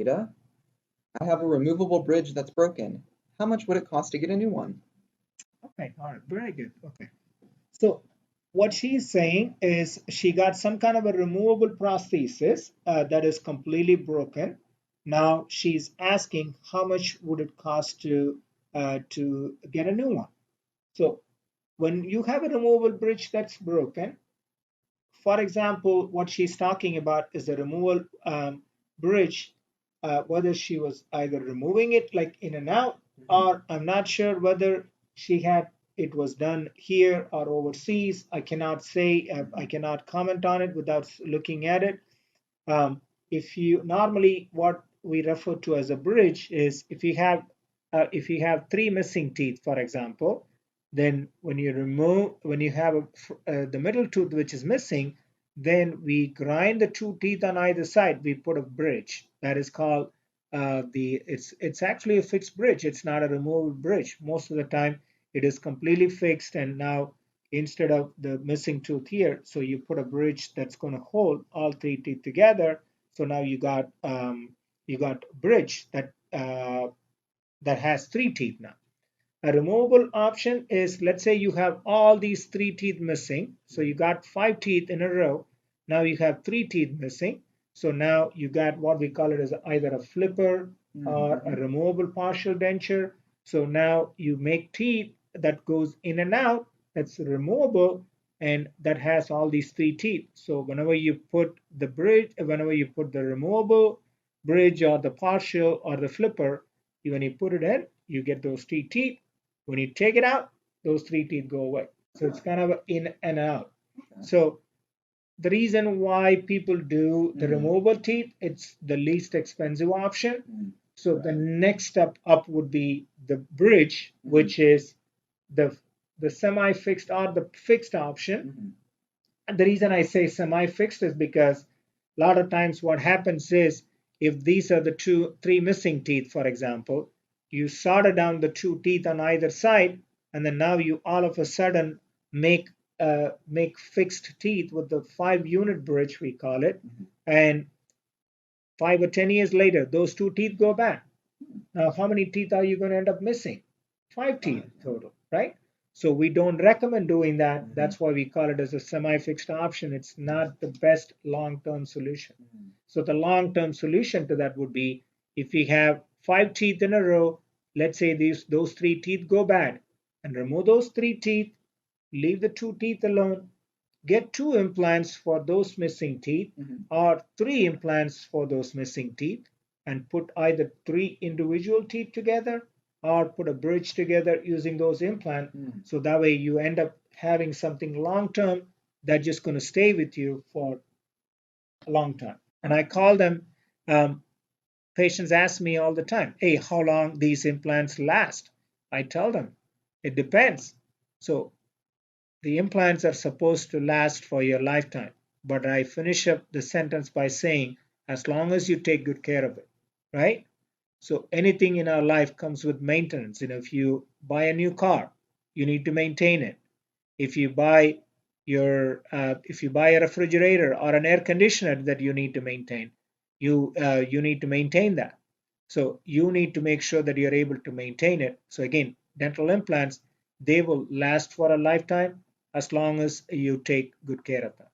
data. I have a removable bridge that's broken. How much would it cost to get a new one? Okay, all right, very good. Okay. So what she's saying is she got some kind of a removable prosthesis that is completely broken. Now she's asking how much would it cost to get a new one. So when you have a removable bridge that's broken, for example, what she's talking about is the removal bridge, whether she was either removing it like in and out, or I'm not sure whether she had it was done here or overseas. I cannot say, I cannot comment on it without looking at it. If you normally what we refer to as a bridge is if you have three missing teeth, for example, then when you have the middle tooth which is missing, then we grind the two teeth on either side. We put a bridge that is called it's actually a fixed bridge. It's not a removable bridge. Most of the time, it is completely fixed, and now instead of the missing tooth here, so you put a bridge that's going to hold all three teeth together. So now you got bridge that has three teeth now. A removable option is, let's say you have all these three teeth missing. So you got five teeth in a row. Now you have three teeth missing. So now you got what we call it as either a flipper or a removable partial denture. So now you make teeth that goes in and out, that's removable, and that has all these three teeth. So whenever you put the bridge, whenever you put the removable bridge or the partial or the flipper, when you put it in, you get those three teeth. When you take it out, those three teeth go away. So it's kind of in and out. So the reason why people do the removable teeth, it's the least expensive option. So the next step up would be the bridge, which is the semi-fixed or the fixed option. And the reason I say semi-fixed is because a lot of times what happens is if these are the three missing teeth, for example, you solder down the two teeth on either side, and then now you all of a sudden make fixed teeth with the 5-unit bridge, we call it, and 5 or 10 years later, those two teeth go back. Now, how many teeth are you going to end up missing? 5 teeth total, right? So we don't recommend doing that. That's why we call it as a semi-fixed option. It's not the best long-term solution. So the long-term solution to that would be if we have 5 teeth in a row, let's say those 3 teeth go bad, and remove those 3 teeth, leave the 2 teeth alone, get 2 implants for those missing teeth or 3 implants for those missing teeth, and put either 3 individual teeth together or put a bridge together using those implants. So that way you end up having something long term that's just going to stay with you for a long time. And I call them, patients ask me all the time, hey, how long these implants last? I tell them, it depends. So the implants are supposed to last for your lifetime. But I finish up the sentence by saying, as long as you take good care of it, right? So anything in our life comes with maintenance. If you buy a new car, you need to maintain it. If you buy a refrigerator or an air conditioner that you need to maintain, you need to maintain that. So you need to make sure that you're able to maintain it. So again, dental implants, they will last for a lifetime as long as you take good care of them.